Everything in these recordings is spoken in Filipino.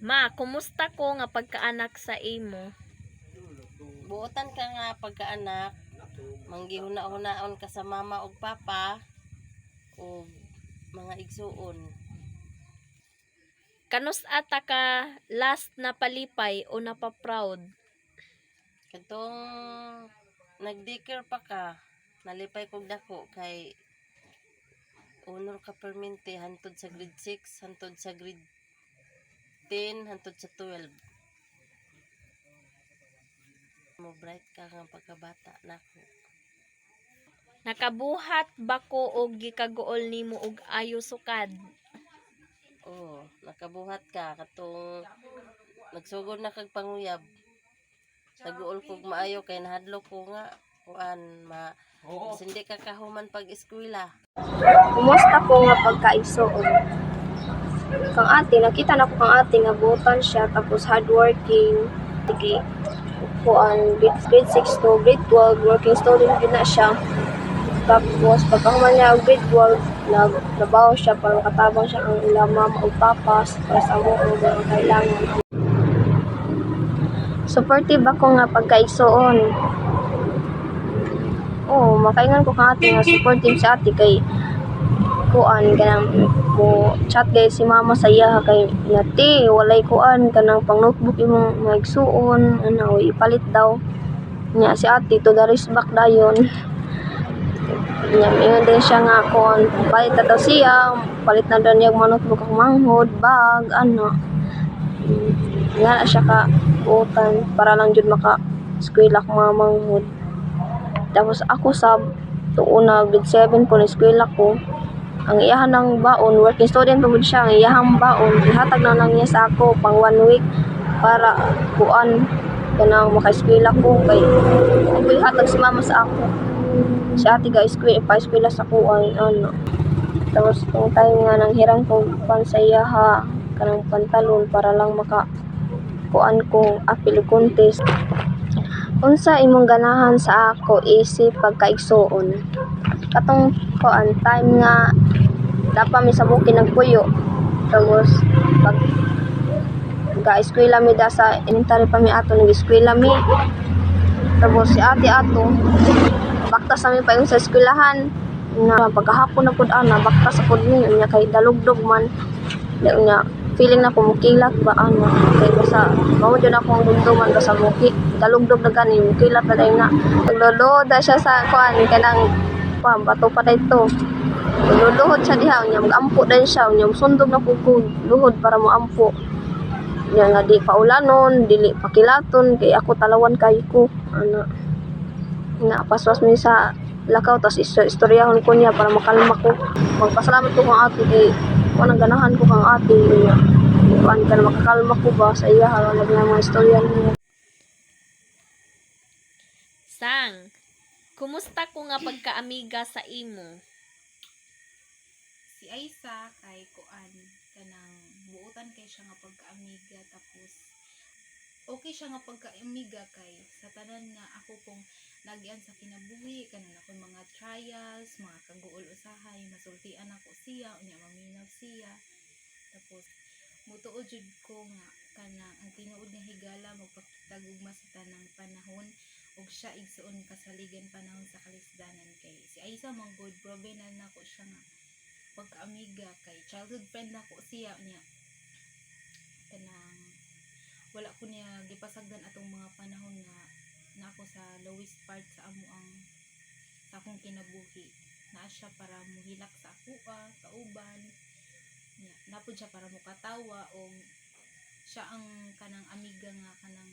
Ma, kumusta ko nga pagkaanak sa imo? Buotan ka nga pagkaanak, manggihuna-hunaon ka sa mama ug papa ug mga igsuon. Kanus ata ka last na palipay o napaproud? Kadtong nag-daycare pa ka, nalipay kog dako kay honor ka permente hantod sa grade 6, hantod sa grade 10, hantod sa 12. Mo bright ka nga pagkabata nako. Nakabuhat ba ko og gikaguol nimo og ayo sukad? Oh, nakabuhat ka katong nagsugod na kag panguyab. Naguol kog maayo kay nahadlok ko nga kuan sindi ka kahuman pag eskwela. Kumusta ko nga pagkaigsoon? Kang ate, nakita na ko kang ate nga buotan siya tapos hardworking. Sige, kuan grade 6 to grade 12, working student din na siya. Tapos pagkahuman niya og grade 12, nagtrabaho siya para makatabang siya ang ilang mama o papas para sa amo o mga kailangan. Supportive ako nga pagkaigsoon. Oo, makaingan ko kang ate nga supportive sa ate kay kuan kanang mo chat gay si mama sa iya kay ngati walay kuan kanang pang notebook imong maigsuon ano ipalit daw nya si ate to the risk back dayon nya ingon din siya nga kuan palit na daw siya palit na daw niya mga notebook ang manghod bag ano nga siya ka utan para lang jud maka eskwela ko mga manghod. Tapos ako sa tuuna grade 7 ko na eskwela ko ang iyahan ng baon, working student pa gud siya, ang iyahang baon, ihatag na lang niya sa ako pang 1 week para kuan kanang maka-eskwela ko kay ako ihatag si mama sa ako. Si ate ga pa-eskwela sa kuan ano. Tapos kung time nga nang hirang ko pan sa iyaha kanang pantalon para lang maka kuan ko apil contest. Unsa imong ganahan sa ako isip pagkaigsuon? Katong kuan time nga dapat mi sa bukid nagpuyo tapos pag ga-eskwela mi da sa elementary pa mi ato nag-eskwela mi tapos si ate ato baktas sa mi pa yung sa eskwelahan na pagkahapon na pud ana baktas sa pud mi unya kay dalugdog man unya feeling na ko mukilat ba ano kay basta mao jud akong dumduman basta dalugdog na gani mukilat na dai nga nagloloda siya sa kuan kanang bato pa dayto luluhod siya diha unya mag-ampo din siya unya sundog na pugod luhod para mo ampo unya nga di paulanon dili pakilaton kay ako talawan kay ko ana nga paswas mi sa lakaw tas istoryahon ko niya para makalma ko magpasalamat ko kang ate kay wanang ganahan ko kang ate unya kuan ka na makakalma ko ba sa iya halag na mga istorya niya. Sang, kumusta ko nga pagkaamiga sa imo? Si Aisa kay kuan kanang buotan kay siya nga pagkaamiga tapos okay siya nga pagkaamiga kay sa tanan nga ako pong nagian sa kinabuhi kanang ako mga trials mga kaguol usahay masultian ako siya unya maminaw siya tapos mutuod jud ko nga kanang ang tinuod nga higala magpakita gugma sa tanang panahon ug siya igsuon kasaligan panahon sa kalisdanan kay si Aisa mong good proven na nako siya nga pagkaamiga kay childhood friend nako siya niya kanang wala ko niya gipasagdan atong mga panahon nga nako sa lowest part sa amo ang sa akong kinabuhi naa siya para muhilak sa ako kauban niya napod siya para mukatawa o siya ang kanang amiga nga kanang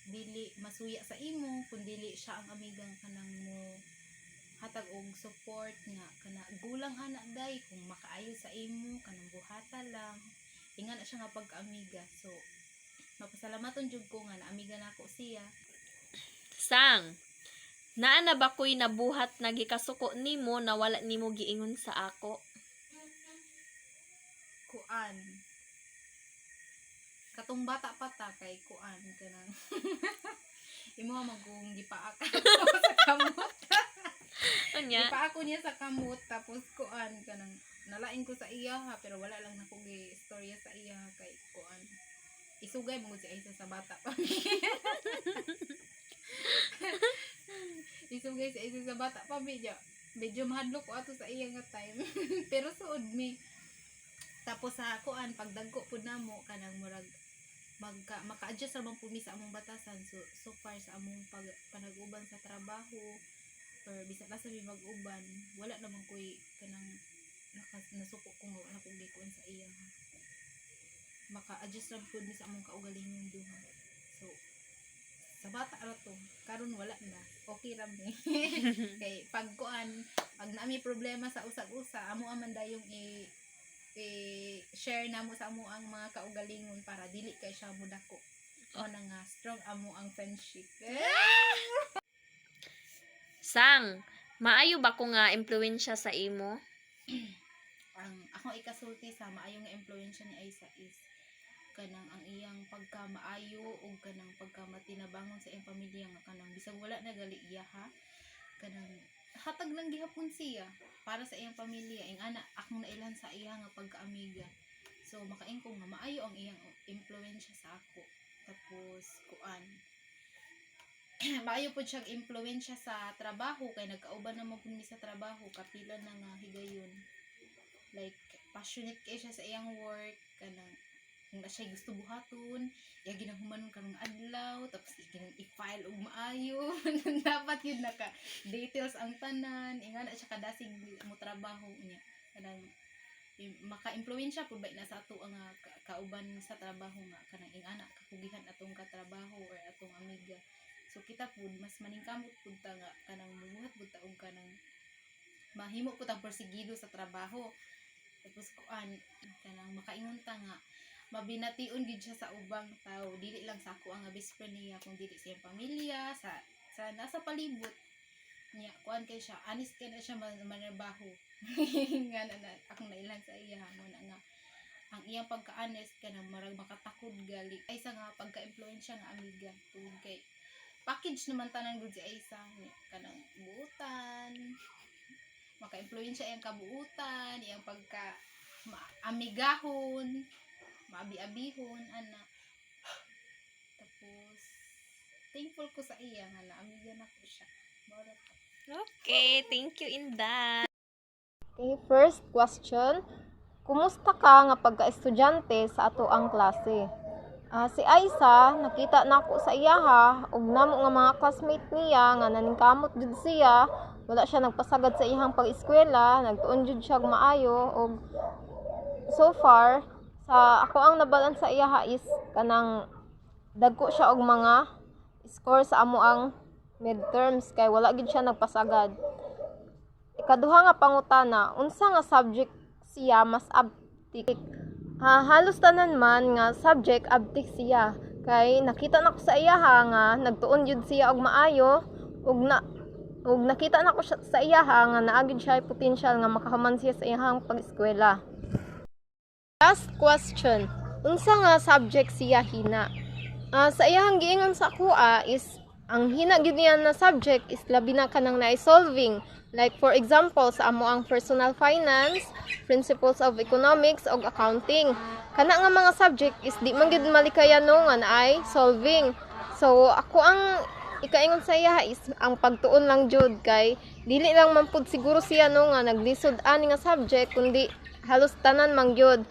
dili masuya sa imo kun dili siya ang amiga kanang mo hatag og support nga kana gulang ana day kung makaayo sa imo kanang buhata lang ingan na siya nga pagkaamiga so mapasalamaton jud ko nga naamiga nako siya. Sang, naa na ba ko'y nabuhat na gikasuko nimo na wala nimo giingon sa ako? Kuan katong bata pa ta kay kuan kanang imo magong gipaak sa kamot. Unya, Gipaako niya sa kamot tapos kuan kanang nalain ko sa iya ha pero wala lang nako gi istorya sa iya kay kuan isugay mo si Aisa sa bata pa. Isugay si Aisa sa bata pa medyo mahadlok ko ato sa iya nga time. Pero suod mi. Tapos sa kuan pagdagko pud namo kanang murag maka-adjust ra man pumi sa among batasan. So far sa among panag-uban sa trabaho or bisag na sa mi mag-uban, wala naman koy kanang nasuko ko nga wala ko gikuan sa iya. Maka-adjust ra pud mi sa among kaugalingon duha. So sa bata ra to, karon wala na. Okay ra mi. Kay pag nami problema sa usag-usa, amo man dayong share namo sa amo ang mga kaugalingon para dili kay siya mudako. O na nga strong amo ang friendship. Sang, maayo ba ko nga impluwensya sa imo? Ang akong ikasulti sa maayo nga impluwensya ni Aisa is kanang ang iyang pagkamaayo o kanang pagkamatinabangon sa iyang pamilya nga kanang bisag wala na gali iya ha kanang hatag lang gihapon siya para sa iyang pamilya ing ana akong nailan sa iya nga pagkaamiga. So makaingkong nga maayo ang iyang impluwensya sa ako. Tapos kuan maayo pud siyang impluwensya sa trabaho kay nagkauban naman pud mi sa trabaho kapila na nga higayon. Like passionate kay siya sa iyang work kanang kung na siya gusto buhaton, iya ginahumanon karong adlaw, tapos i-file og maayo. Dapat yun naka details ang tanan, ingana siya kadasig mo trabaho niya. Kanang maka-impluwensya pud ba na sa ato ang kauban sa trabaho nga kanang ingana kapugihan atong katrabaho or atong amiga. So kita pud mas maningkamot pud ta nga kanang mubuhat pud ta og kanang mahimo pud ang porsigido sa trabaho. Tapos kuan kanang makaingon ta nga mabination gid siya sa ubang tao, dili lang sa ako ang best friend niya kung dili sa iyang pamilya, sa nasa palibot niya kuan kay siya honest kay na siya manarbaho. Nga na akong nailan sa iya mo na nga ang iyang pagka-honest kanang marag makatakod gali ay sa nga pagka-impluwensya nga amiga tungod kay package naman tanan gud si Aisa kanang buutan maka-impluwensya iyang kabuutan iyang pagka amigahon maabi-abihon ana. Tapos thankful ko sa iya nga naamiga na ko siya. Mora to. Okay, thank you Inday. Okay, first question. Kumusta ka nga pagka-estudyante sa ato ang klase? Si Aisa, nakita nako sa iyaha ug namo nga mga classmate niya nga naningkamot jud siya, wala siya nagpasagad sa iyang pag-eskwela, nagtuon jud siya maayo ug so far sa ako ang nabalan sa iyaha is kanang dagko siya og mga score sa amo ang midterms kay wala gid siya nagpasagad. Ikaduha nga pangutana, unsa nga subject siya mas abtik? Halos tanan man nga subject abtik siya kay nakita nako sa iyaha nga nagtuon jud siya og maayo ug nakita nako sa iyaha nga naa gid siya potential nga makahuman siya sa iyang pag-eskwela. Last question. Unsa nga subject siya hina? Sa iyang giingon sa kuha is ang hina gid niya na subject is labi na kanang na-solving. Like for example sa amo ang personal finance, principles of economics ug accounting. Kana nga mga subject is di man gid malikayano nga naay solving. So ako ang ikaingon sa iya is ang pagtuon lang jud kay dili lang man pud siguro siya no nga naglisod ani nga subject kundi halos tanan man gyud.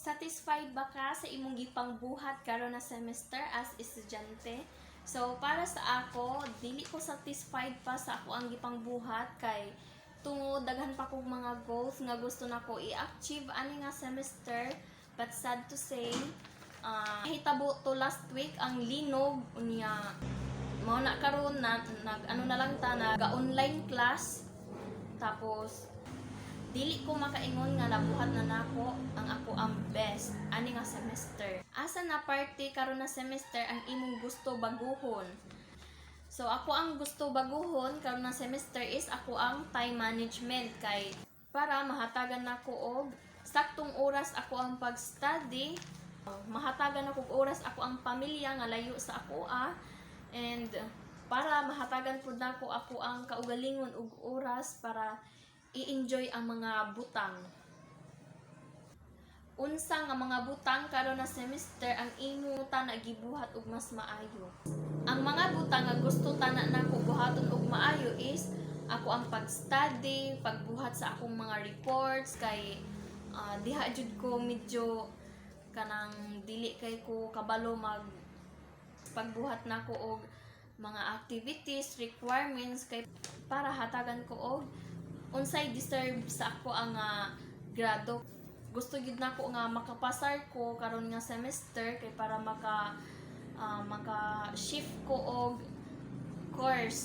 Satisfied ba ka sa imong gipang buhat karon na semester as estudyante? So para sa ako, dili ko satisfied pa sa ako ang gipang buhat kay tungod daghan pa kog mga goals nga gusto nako i-achieve ani nga semester, but sad to say hitabo to last week ang linog unya mao na karon na ano na lang ta online class tapos dili ko makaingon nga nabuhat na nako ang ako ang best ani nga semester. Asa na parte karon na semester ang imong gusto baguhon? So ako ang gusto baguhon karon na semester is ako ang time management kay para mahatagan nako og saktong oras ako ang pag-study, mahatagan ako og oras ako ang pamilya nga layo sa ako and para mahatagan pud nako ako ang kaugalingon og oras para i-enjoy ang mga butang. unsa nga mga butang karon na semester ang imo tana gibuhat og mas maayo. Ang mga butang nga gusto tana nako buhaton og maayo is ako ang pag-study, pagbuhat sa akong mga reports kay diha jud ko medyo kanang dili kay ko kabalo mag pagbuhat nako og mga activities, requirements kay para hatagan ko og unsay deserve sa ako ang grado. Gusto gid nako nga makapasar ko karon nga semester kay para maka shift ko og course.